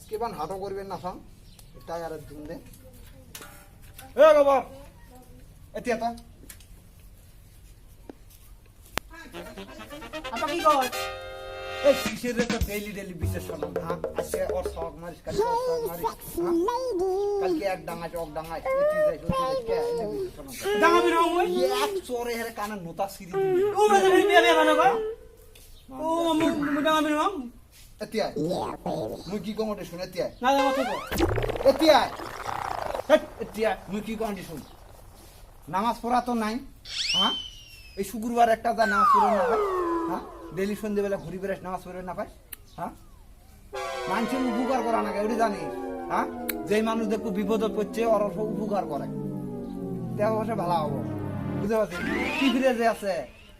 আজকে বান হাঁটো করবেন না ফাম টায়ারের দিন দে এ বাবা এটা আপা কি কর এই কিসের রে তো ডেইলি বিশেষ হলো হ্যাঁ আজকে ওর শখ মারিস কালকে ওর শখ মারিস কালকে এক ডাঙা চক ডাঙা এটি যাই কে ডাঙাবি না মই এক চোরে হেরে কানে নোতা সিরি ও মানে বিয়া বিয়া বানা কর ও মু ডাঙাবি না এতিয়া মুই কি কমতে শুনে এতিয়া না না মত কর এতিয়া মুই কি কমতে শুন নামাজ পড়া তো নাই হ্যাঁ এই শুক্রবার একটা যা নামাজ পড়ে না হয় হ্যাঁ ডেইলি সন্ধ্যেবেলা ঘুরি বেড়াস নামাজ পড়ে না পাই হ্যাঁ মানুষের উপকার করা না ওটি জানিস হ্যাঁ যেই মানুষ দেখো বিপদে পড়ছে ওর উপকার করে দেওয়া বসে ভালো হবো বুঝতে পারছি কি ফিরে যে আছে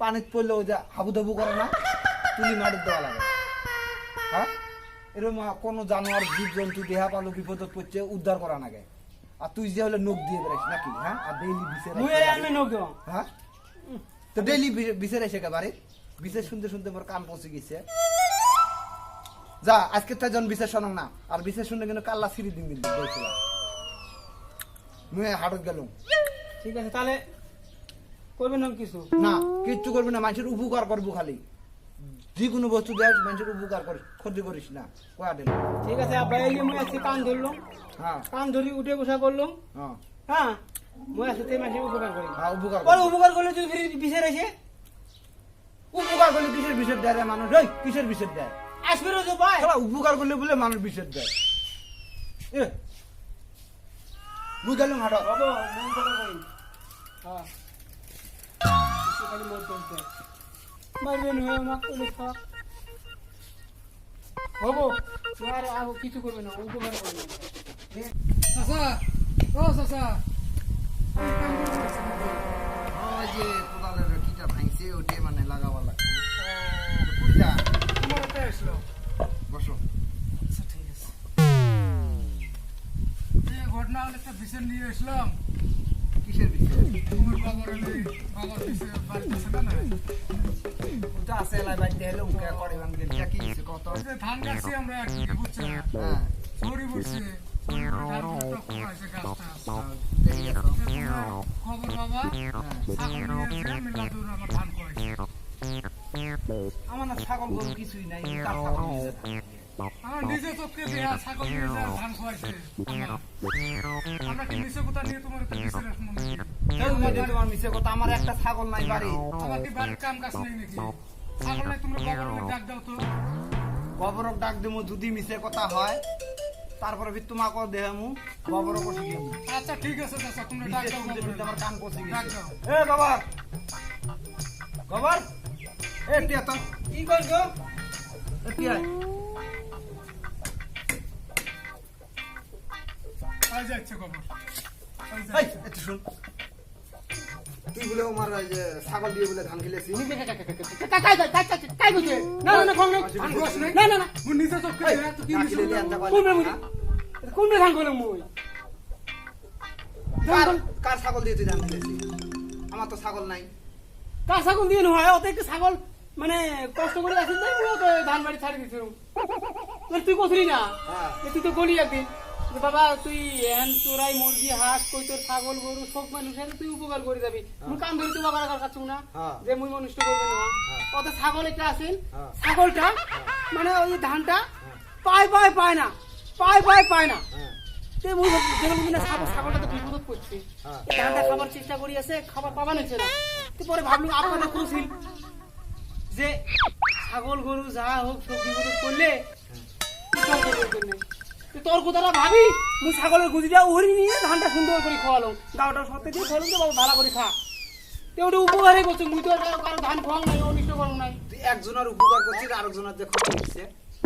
পানিত পড়লে ওই যে হাবুদাবু করে না তুলি মাটির দেওয়া লাগে হ্যাঁ এরকম কোনো জানোয়ার জীব জন্তু দেহা পালো বিপদে পড়ছে উদ্ধার করা নাগে আর তুই যে হলে নখ দিয়ে বেড়াস নাকি হ্যাঁ আর ডেইলি বিচে মুই আমি নক দেব হ্যাঁ তো ডেইলি বিচে এসে একেবারে বিশেষ শুনতে শুনতে মোর কান পৌঁছে গেছে যা আজকে তাই জন বিশেষ শোনো না আর বিশেষ শুনলে কিন্তু কাল্লা সিঁড়ি দিন কিন্তু বলছিলাম মুই হাটত গেলুম ঠিক আছে তাহলে করবেন না কিছু না কিচ্ছু করবি না মানুষের উপকার করবো খালি যে কোনো বস্তু দেয় মানুষের উপকার করিস ক্ষতি করিস না কয়া দিল ঠিক আছে আব্বা এই যে মুই আজকে কান ধরলাম হ্যাঁ কান ধরি উঠে বসা করলাম হ্যাঁ হ্যাঁ মুই আজকে তে মাসে উপকার করি হ্যাঁ উপকার পরে উপকার করলে তুই ফিরে বিছের এসে উপকার করলে কিসের বিষের দেয় রে মানুষ ওই কিসের বিষের দেয় আসবে রোজ ভাই শালা উপকার করলে বলে মানুষ বিষের দেয় এ মুই গেলুম হাটত বাবা মন কথা কই হ্যাঁ খালি মোট বলতে মারবেন হয়ে আমাকে লেখা হবো আর আর কিছু করবে না উপকার করবে চাচা ও চাচা ওই যে কোদালের কিটা ভাঙছে ওটে মানে লাগাবার লাগছে বুঝলা তোমার একটা আসলো বসো আচ্ছা ঠিক আছে এই ঘটনা হলে একটা বিশেষ নিয়ে আসলাম কিসের বিষয় তোমার বাবার বিশেষ বাড়িতে ছিল না ওটা আছে এলাই বাইতে হলো উকে করে ভাঙবে কি হইছে কত ওই যে ধান গাছি আমরা একদিকে বুঝছো না হ্যাঁ সরি বলছে ধান গুলো আছে গাছটা দেখি গেছো খবর বাবা ছাগল নিয়ে মিলাদুর আমার ধান করেছে আমার না ছাগল গরু কিছুই নাই কার ছাগল নিয়ে আমার নিজে চোখকে দেয়া ছাগল নিয়ে যা ধান খাওয়াইছে আমরা কি নিচে কোথা নিয়ে তোমার একটা বিশেষ মনে তোমার মিছে কথা আমার একটা ছাগল নাই বাড়ি আমার কি বাড়ির কাম কাজ নেই নাকি ছাগল নাই তোমরা বাবার ডাক দাও তো গবরক ডাক দেবো যদি মিছে কথা হয় তারপরে ফির তোমাকে দেহামু গবরক শিখে আচ্ছা ঠিক আছে চাচা তোমরা ডাক দাও আমার কান পচে ডাক গেছে দাও এ বাবা বাবা এ টিয়া তো কি করছো এ টিয়া আজ যাচ্ছে খবর এই একটু শুন তুই বলে আমার ওই যে ছাগল দিয়ে বলে ধান খেলেছি কাই কইছে না না কোন না না না মুই নিজে চোখকে দেয়া তো কি ধান নিছো খেলে লিয়ে আনতে পারলি কোন না? কোন ধান কইলাম মুই কার ছাগল দিয়ে তুই ধান খেলেছি আমার তো ছাগল নাই কার ছাগল দিয়ে হয় অত একটু ছাগল মানে কষ্ট করে আসিস না মুই তো ধান বাড়ি ছাড়ি দিছিলাম মানে তুই কইছিলি না হ্যাঁ তুই তো গলি একদিন যে বাবা তুই এন চোরাই মুরগি হাঁস কই তোর ছাগল গরু সব মানুষের তুই উপকার করে যাবি মুই কাম ধরে তুই বাবার কাছে না হ্যাঁ। যে মুই মানুষ তো করবে না অত ছাগল একটা আসেন হ্যাঁ। ছাগলটা মানে ওই ধানটা পায় না পায় না হ্যাঁ তে মুই যেগুলো কিনা ছাগলটা তো বিপদ করছে হ্যাঁ। ধানটা খাবার চেষ্টা করি আছে খাবার পাবা নিচ্ছে না তো পরে ভাবলুম আপনাদের খুশি যে ছাগল গরু যা হোক সব বিপদ করলে তোর কথাটা ভাবি মুই ছাগলের গুজিটা উড়ি নিয়ে ধানটা সুন্দর করে খাওয়ালাম গাওটা সত্যি দিয়ে খাওয়ালাম যে বাবা ভালো করে খা তো ওটা উপকারই করছে মুই তো কারো ধান খাওয়াও নাই অনিষ্ট করাও নাই তুই একজনের উপকার করছিস আরেকজনের যে ক্ষতি হচ্ছে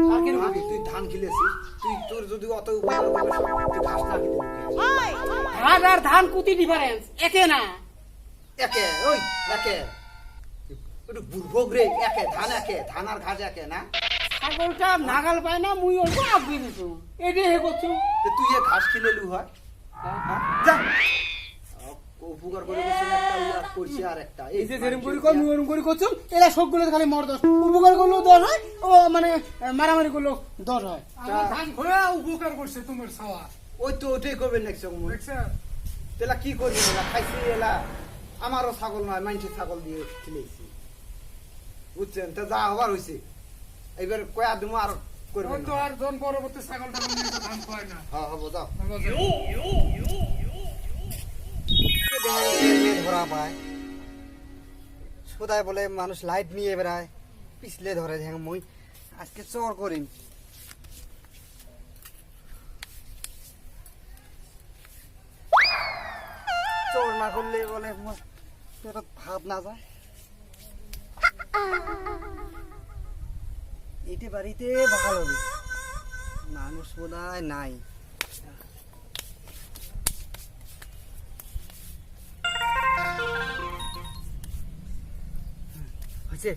আর কি ভাবি তুই ধান খেলেছিস তুই তোর যদি অত উপকার করিস, তুই ঘাস না খেতে ধান আর ধান কুতি ডিফারেন্স একে না একে ওই একে একটু বুড়ভোগ রে একে ধান আর ঘাস একে না ছাগলটা নাগাল পায় না মুই অল্প আগে দিছো এটাই হে করছো তো তুই এ ঘাস খেলে লু হয় হ্যাঁ? যা উপকার করে গেছেন একটা ওই আর করছে আর একটা এই যে যেরকম করি কর মুই ওরকম করি করছুম এরা সবগুলো খালি মর দোষ উপকার করলেও দোষ হয় ও মানে মারামারি করলেও দোষ হয় ধান ঘোরা উপকার করছে তোমার ছাওয়া ওই তো ওটাই করবেন নেক্সট দেখছ তাহলে কি করবি এলা খাইছি এলা আমারও ছাগল নয় মানুষের ছাগল দিয়ে খেলেছি বুঝছেন তা যা হবার হয়েছে এবার কয়া দিমো আর করবেন তখন তো আর জন পরবর্তী ছাগল টাগল নিয়ে তো ধান খায় না হ্যাঁ হবো যাও ভালো আছে। ধরা পায় সদায় বলে মানুষ লাইট নিয়ে বেড়ায় পিছলে ধরে দেখ মই আজকে চর করিম চর না করলে বলে মোর পেটত ভাত না যায় এটি বাড়িতে ভালো হবে মানুষ বোধহয় নাই হয়েছে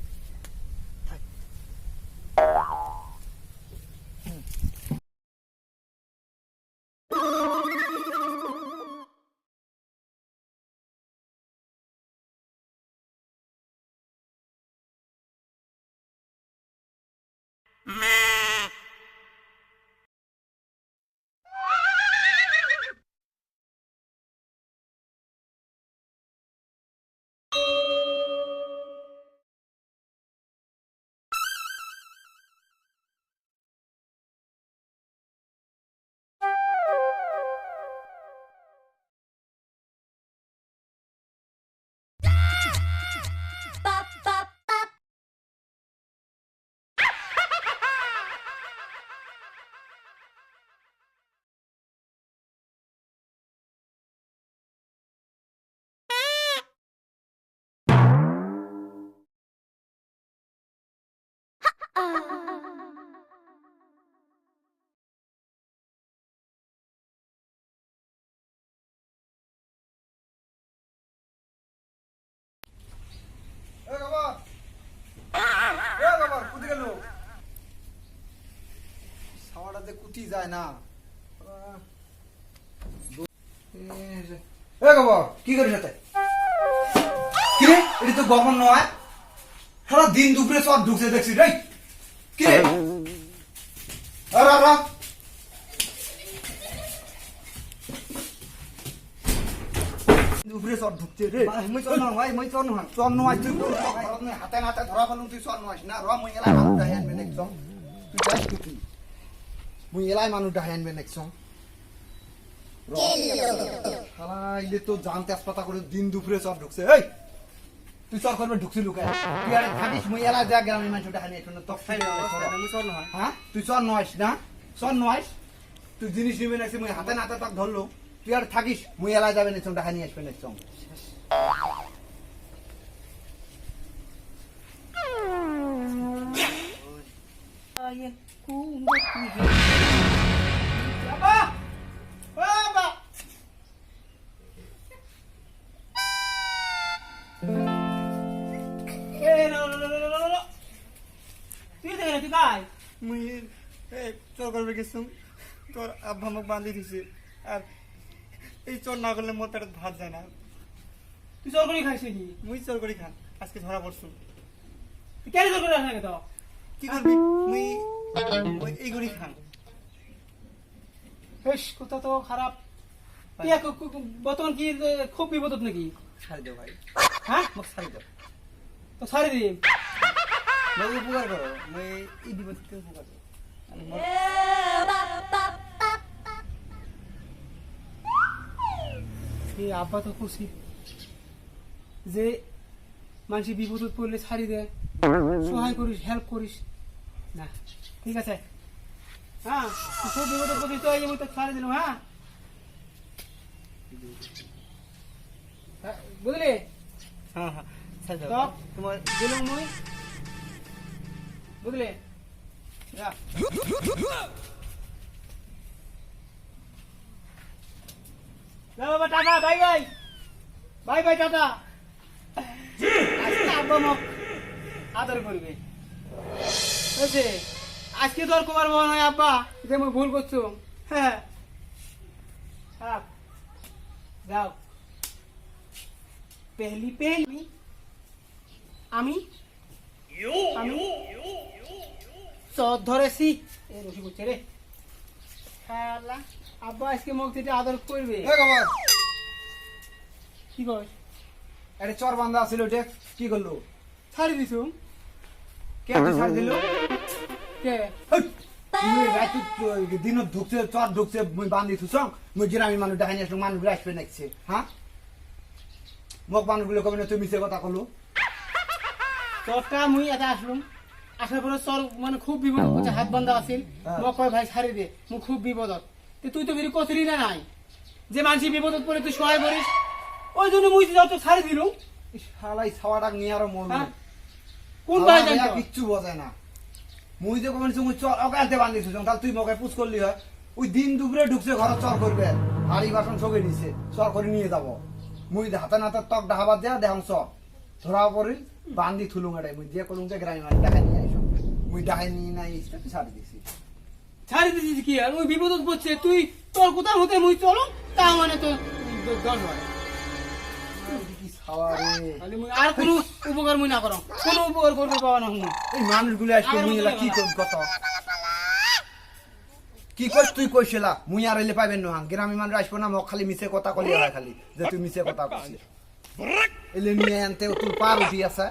ছাওয়াটাতে কুটি যায় না কি করিস সাথে কি রে এটা তো গহন নয় সারা দিন দুপুরে সব ঢুকছে দেখছি রে কি রে দুপুরে সব ঢুকছে রে মই চর নহয় মই চর নহয় স্বর্ণ আজ তুই হাতে নাতে ধরা ফেলুন তুই স্বর্ণ আস না র মুই এলাই মানুষ ডাহে আনবে নেক্সং তুই যাস কি মুই এলাই মানুষ ডাহে আনবে নেক্সং হালাইলে তো জানতে আসপাতা করে দিন দুপুরে সব ঢুকছে এই তুই সব করবে ঢুকছি লুকায় তুই আরে থাকিস মুই এলাই যা গ্রামের মানুষ ডাহে নিয়ে শুনে তক মই চর নহয় হ্যাঁ তুই স্বর্ণ আস না স্বর্ণ আস তুই জিনিস নিবে নাকি মুই হাতে নাতে তাক ধরলো তুই আর থাকিস মুই এলাই যাবে নেক্সং ডাহে নিয়ে আসবে নেক্সং মুই চর করবে গেছুম তোর আব্বা মোক বান্ধি দিছে আর এই চর না করলে মোর পেটত ভাত যায় না তুই জোর করে খাইছিস কি মুই চর করি খান আজকে ধরা পড়ছু তুই কেন জোর করে আসা তো কি করবি মুই মুই এই করি খান বেশ কথা তো খারাপ তুই বর্তমান কি খুব বিপদত নাকি ছাড়ি দাও ভাই হ্যাঁ মোক ছাড়ি দাও তো ছাড়ি দিম মই উপকার করো মই এই বিপদকে উপকার করো আর মোর এই আব্বা তো খুশি যে মানুষ বিপদত পড়লে ছাড়ি দেয় সহায় করিস হেল্প করিস না ঠিক আছে হ্যাঁ তুই খুব বিপদত পড়ছিস তো এই আমি তো ছাড়ি দিলাম হ্যাঁ বুঝলি হ্যাঁ হ্যাঁ ছাড়ি তো দাও তোমার দিলাম মই বুঝলি যা বাবা tata bye bye bye bye tata আজকে আব্বা মোক আদর করবে বুঝছে আজকে তোর কবার মনে হয় আব্বা যে আমি ভুল করছো হ্যাঁ যাও পেহলি পেহলি আমি আমি চট ধরেছি এ রসি করছে রে শালা আব্বা আজকে মুখ থেকে আদর করবে এ বাবা, কি কর একটা চর বান্ধা ছিল ওটা কি করলো? ছাড়ি দিছু কে তুই ছাড় দিল? কে দিন ঢুকছে চর ঢুকছে মুই বান্ধি থুসং মুই গ্রামী মানুষ দেখাই নিয়ে আসলো মানুষগুলো আসবে নাকছে হ্যাঁ মোক মানুষগুলো কবে না তুই মিশে কথা কলো চরটা মুই এটা আসলুম আসার পরে চর মানে খুব বিপদ করছে হাত বান্ধা আছিল হ্যাঁ। মোক কয় ভাই ছাড়ি দে মুই খুব বিপদত তে তুই তো বেরি কতরি না নাই যে মানুষ বিপদত পড়ে তুই সহায় করিস ওই জন্য মুই যত ছাড়ি দিলুম শালাই ছাওয়াটা নিয়ে আরো মন হ্যাঁ? কোন ভাই জানতো কিচ্ছু বোঝে না মুই যে কমেন মুই চর অকালতে বান্ধি থুসং তাহলে তুই মকে পুষ করলি হয় ওই দিন দুপুরে ঢুকছে ঘরে চর করবে হাড়ি বাসন সগে দিছে চর করে নিয়ে যাব মুই হাতে নাতে তক ডাহাবাদ দেয়া দেখাম চর ধরা পড়ি বান্ধি থুলুং এটাই মুই যে করুং যে গ্রামী মানুষ দেখাই নিয়ে আইসো মুই দেখাই নিয়ে নাই তুই ছাড়ি দিছি ছাড়ি দিছিস কি আর ওই বিপদত পড়ছে তুই তোর কোথাও হতে মুই চলো তা মানে তো দশ হয় কি ছাওয়া রে তাহলে মুই আর কোনো উপকার মুই না করো কোনো উপকার করবে পাওয়া না হুম এই মানুষগুলো আসছে মুই এলা কি করব কত কি কইস তুই কইছিলা মুই আর এলে পাইবেন না গ্রামী মানুষ আসবো না মোক খালি মিছে কথা কলি হয় খালি যে তুই মিছে কথা কইছিস এলে নিয়ে আনতে তুই পার উঠি আছে